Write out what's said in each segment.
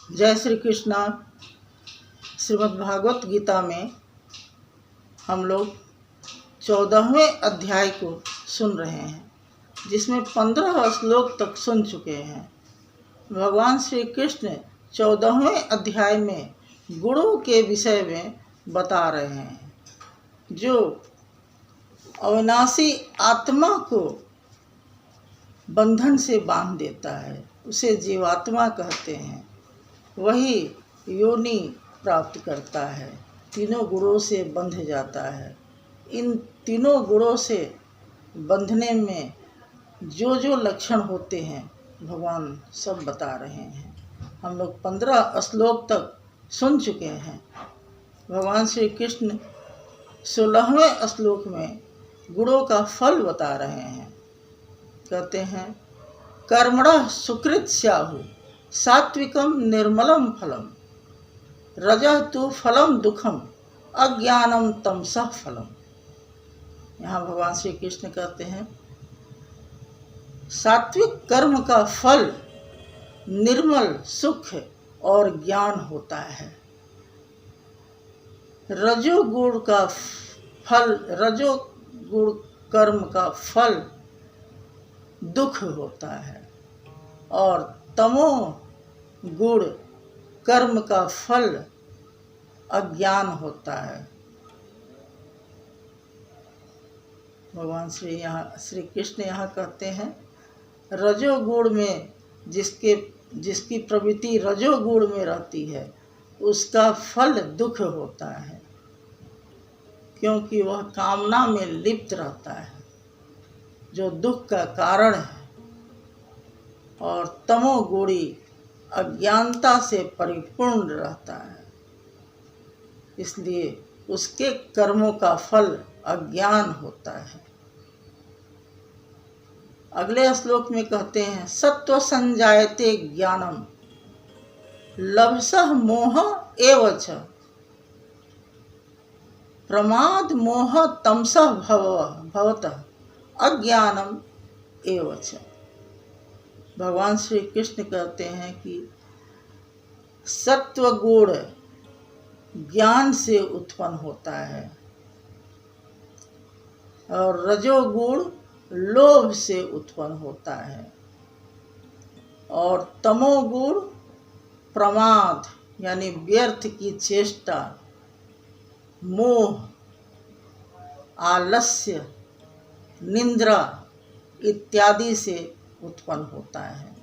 जय श्री कृष्णा। श्रीमद् भागवत गीता में हम लोग 14वें अध्याय को सुन रहे हैं, जिसमें 15 श्लोक तक सुन चुके हैं। भगवान श्री कृष्ण 14वें अध्याय में गुणों के विषय में बता रहे हैं, जो अविनाशी आत्मा को बंधन से बांध देता है, उसे जीवात्मा कहते हैं। वही योनि प्राप्त करता है, तीनों गुणों से बंध जाता है। इन तीनों गुणों से बंधने में जो जो लक्षण होते हैं भगवान सब बता रहे हैं। हम लोग 15 श्लोक तक सुन चुके हैं। भगवान श्री कृष्ण 16वें श्लोक में गुणों का फल बता रहे हैं। कहते हैं, कर्मणः सुकृत स्याहु सात्विकम निर्मलम फलम रजः तु फलम दुखम अज्ञानम तमसः फलम। यहाँ भगवान श्री कृष्ण कहते हैं, सात्विक कर्म का फल निर्मल सुख और ज्ञान होता है। रजोगुण का फल, रजोगुण कर्म का फल दुख होता है, और तमो गुण कर्म का फल अज्ञान होता है। भगवान श्री कृष्ण यहाँ कहते हैं, रजोगुण में जिसकी प्रवृत्ति रजोगुण में रहती है, उसका फल दुख होता है, क्योंकि वह कामना में लिप्त रहता है, जो दुख का कारण है। और तमोगुणी अज्ञानता से परिपूर्ण रहता है, इसलिए उसके कर्मों का फल अज्ञान होता है। अगले श्लोक में कहते हैं, सत्व संजायते ज्ञानम लभसः मोह एव च प्रमाद मोह तमसः भवतः अज्ञानम एव च। भगवान श्री कृष्ण कहते हैं कि सत्व गुण ज्ञान से उत्पन्न होता है, और रजोगुण लोभ से उत्पन्न होता है, और तमोगुण प्रमाद यानी व्यर्थ की चेष्टा, मोह, आलस्य, निंद्रा इत्यादि से उत्पन्न होता है।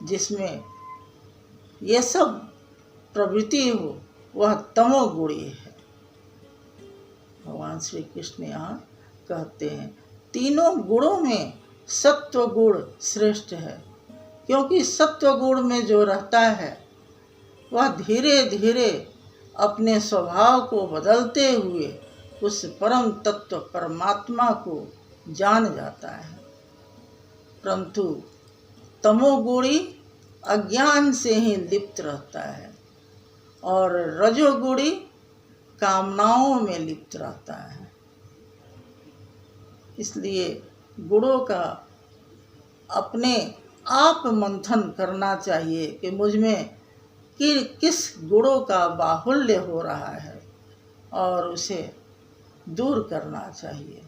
जिसमें ये सब प्रवृत्ति हो वह तमोगुणी है। भगवान श्री कृष्ण यहाँ कहते हैं, तीनों गुणों में सत्व गुण श्रेष्ठ है, क्योंकि सत्व गुण में जो रहता है वह धीरे धीरे अपने स्वभाव को बदलते हुए उस परम तत्व परमात्मा को जान जाता है। परंतु तमोगुणी अज्ञान से ही लिप्त रहता है, और रजोगुणी कामनाओं में लिप्त रहता है। इसलिए गुणों का अपने आप मंथन करना चाहिए कि मुझ में किस गुणों का बाहुल्य हो रहा है, और उसे दूर करना चाहिए।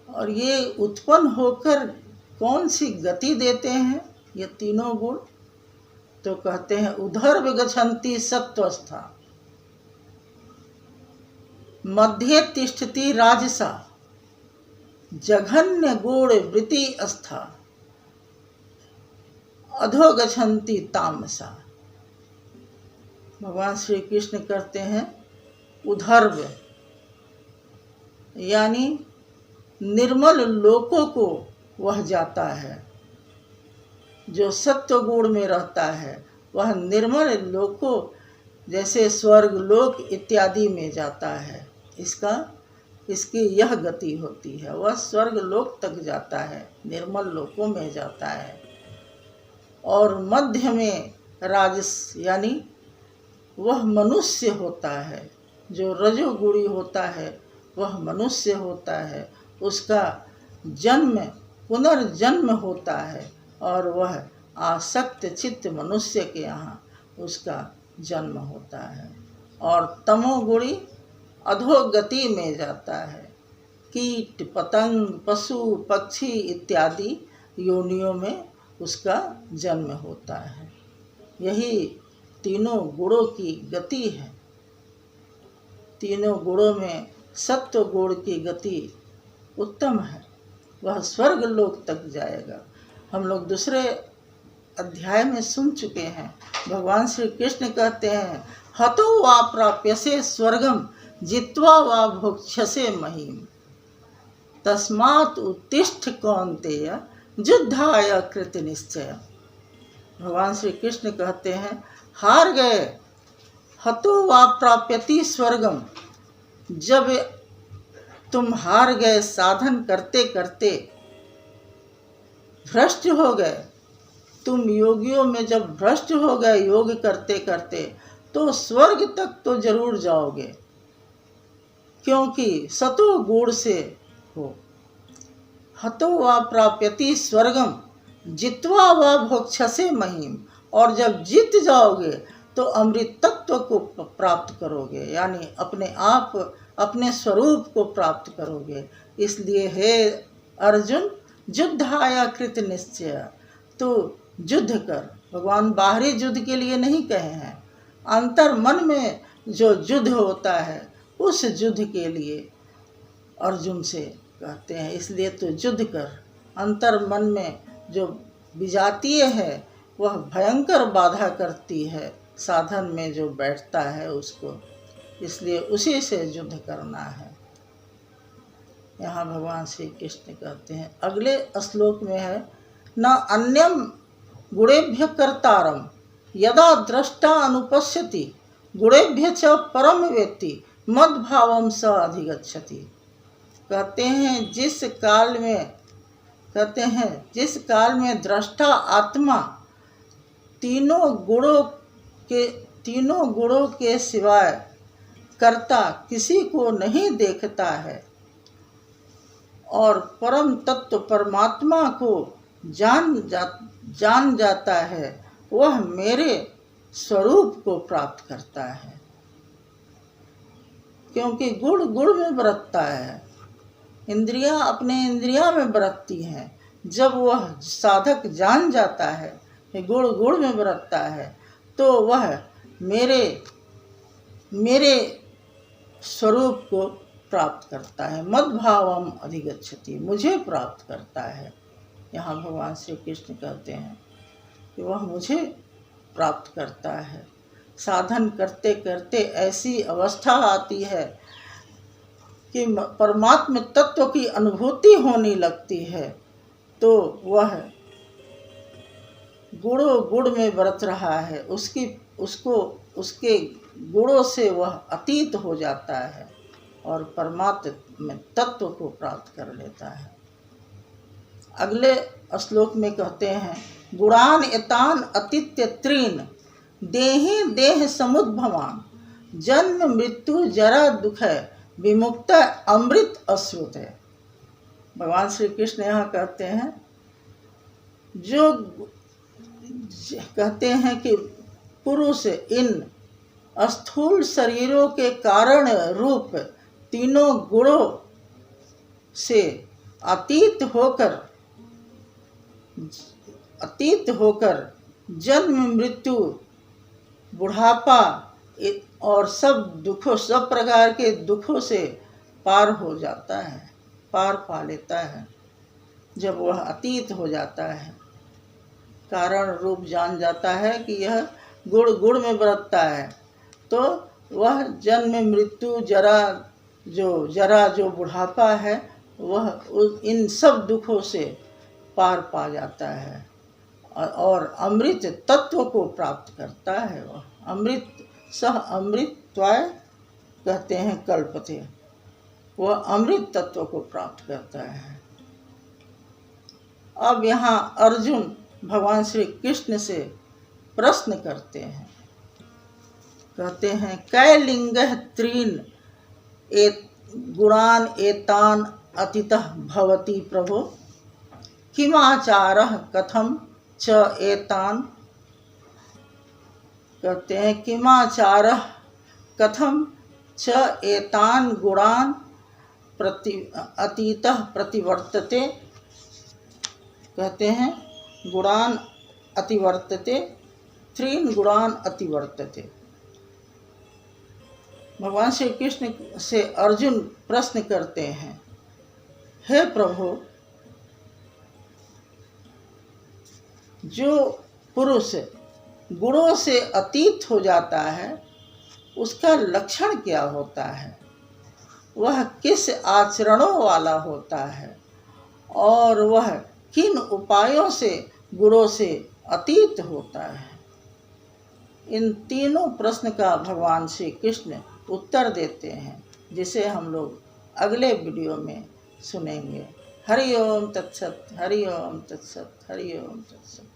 और ये उत्पन्न होकर कौन सी गति देते हैं ये तीनों गुण? तो कहते हैं, उधर विगछन्ति सत्वस्था मध्ये तिष्ठति राजसा जघन्य गुण वृत्ति अस्था अधो गच्छन्ति तामसा। भगवान श्री कृष्ण कहते हैं, उधर्व यानी निर्मल लोकों को वह जाता है। जो सत्व गुण में रहता है वह निर्मल लोकों जैसे स्वर्ग लोक इत्यादि में जाता है। इसकी यह गति होती है, वह स्वर्ग लोक तक जाता है, निर्मल लोकों में जाता है। और मध्य में राजस यानी वह मनुष्य होता है। जो रजोगुणी होता है वह मनुष्य होता है, उसका जन्म पुनर्जन्म होता है, और वह आसक्त चित्त मनुष्य के यहाँ उसका जन्म होता है और तमोगुणी अधोगति में जाता है। कीट पतंग पशु पक्षी इत्यादि योनियों में उसका जन्म होता है। यही तीनों गुणों की गति है। तीनों गुणों में सत्व गुण की गति उत्तम है, वह स्वर्ग लोक तक जाएगा। हम लोग दूसरे अध्याय में सुन चुके हैं, भगवान श्री कृष्ण कहते हैं हतो वा प्राप्यसे स्वर्गम जित्वा वा भोक्ष्यसे महीम तस्मात् उत्तिष्ठ कौन्तेय युद्धाय कृत निश्चय। भगवान श्री कृष्ण कहते हैं हार गए, हतो वा प्राप्यति स्वर्गम, जब तुम हार गए, साधन करते करते भ्रष्ट हो गए, तुम योगियों में जब भ्रष्ट हो गए योग करते करते, तो स्वर्ग तक तो जरूर जाओगे, क्योंकि सतो गुण से हो। हतो वा प्राप्यति स्वर्गम जित्वा वा भोक्ष्यसे महीम, और जब जीत जाओगे तो अमृत तत्व को प्राप्त करोगे, यानी अपने आप अपने स्वरूप को प्राप्त करोगे। इसलिए हे अर्जुन युद्धाय कृत निश्चय, तो युद्ध कर। भगवान बाहरी युद्ध के लिए नहीं कहे हैं, अंतर मन में जो युद्ध होता है उस युद्ध के लिए अर्जुन से कहते हैं। इसलिए तो युद्ध कर। अंतर मन में जो विजातीय है वह भयंकर बाधा करती है साधन में जो बैठता है उसको, इसलिए उसी से युद्ध करना है। यहाँ भगवान श्री कृष्ण कहते हैं, अगले श्लोक में है न अन्यम गुणेभ्य कर्तारम यदा दृष्टा अनुपश्यति गुणेभ्य च परम वेत्ति मद्भावम स अधिगच्छति। कहते हैं जिस काल में दृष्टा आत्मा तीनों गुणों के सिवाय कर्ता किसी को नहीं देखता है और परम तत्व परमात्मा को जान जाता है, वह मेरे स्वरूप को प्राप्त करता है। क्योंकि गुण गुण में बरतता है, इंद्रियां अपने इंद्रियां में बरतती हैं। जब वह साधक जान जाता है कि गुण गुण में बरतता है, तो वह मेरे स्वरूप को प्राप्त करता है। मद्भावम अधिगच्छति, मुझे प्राप्त करता है। यहाँ भगवान श्री कृष्ण कहते हैं कि वह मुझे प्राप्त करता है। साधन करते करते ऐसी अवस्था आती है कि परमात्म तत्व की अनुभूति होने लगती है, तो वह गुणों गुण में बरत रहा है, उसके गुणों से वह अतीत हो जाता है और परमात्म तत्व को प्राप्त कर लेता है। अगले श्लोक में कहते हैं गुणान एतान अतीत्य त्रीन देहि देह समुद्भवान जन्म मृत्यु जरा दुख विमुक्त अमृत अश्रुत है। भगवान श्री कृष्ण यहाँ कहते हैं जो कहते हैं कि पुरुष इन स्थूल शरीरों के कारण रूप तीनों गुणों से अतीत होकर जन्म मृत्यु बुढ़ापा और सब प्रकार के दुखों से पार हो जाता है, पार पा लेता है। जब वह अतीत हो जाता है, कारण रूप जान जाता है कि यह गुण गुण में बरतता है, तो वह जन्म मृत्यु जरा जो बुढ़ापा है वह इन सब दुखों से पार पा जाता है और अमृत तत्व को प्राप्त करता है। वह अमृतत्वाय कहते हैं कल्पते, वह अमृत तत्व को प्राप्त करता है। अब यहाँ अर्जुन भगवान श्री कृष्ण से प्रश्न करते हैं, कहते हैं कैलिंगः त्रीन् गुणान् एतान् अतीतः भवति प्रभो किमाचारः कथम च एतान, कहते हैं किमाचारः कथम च एतान गुणान अतीतः प्रतिवर्तते, कहते हैं गुणान अतिवर्तते, त्रीन गुणान अतिवर्तते। भगवान श्री कृष्ण से अर्जुन प्रश्न करते हैं, हे प्रभु, जो पुरुष गुणों से अतीत हो जाता है उसका लक्षण क्या होता है, वह किस आचरणों वाला होता है और वह किन उपायों से गुणों से अतीत होता है। इन तीनों प्रश्न का भगवान श्री कृष्ण उत्तर देते हैं, जिसे हम लोग अगले वीडियो में सुनेंगे। हरि ओम तत्सत, हरि ओम तत्सत, हरि ओम तत्सत।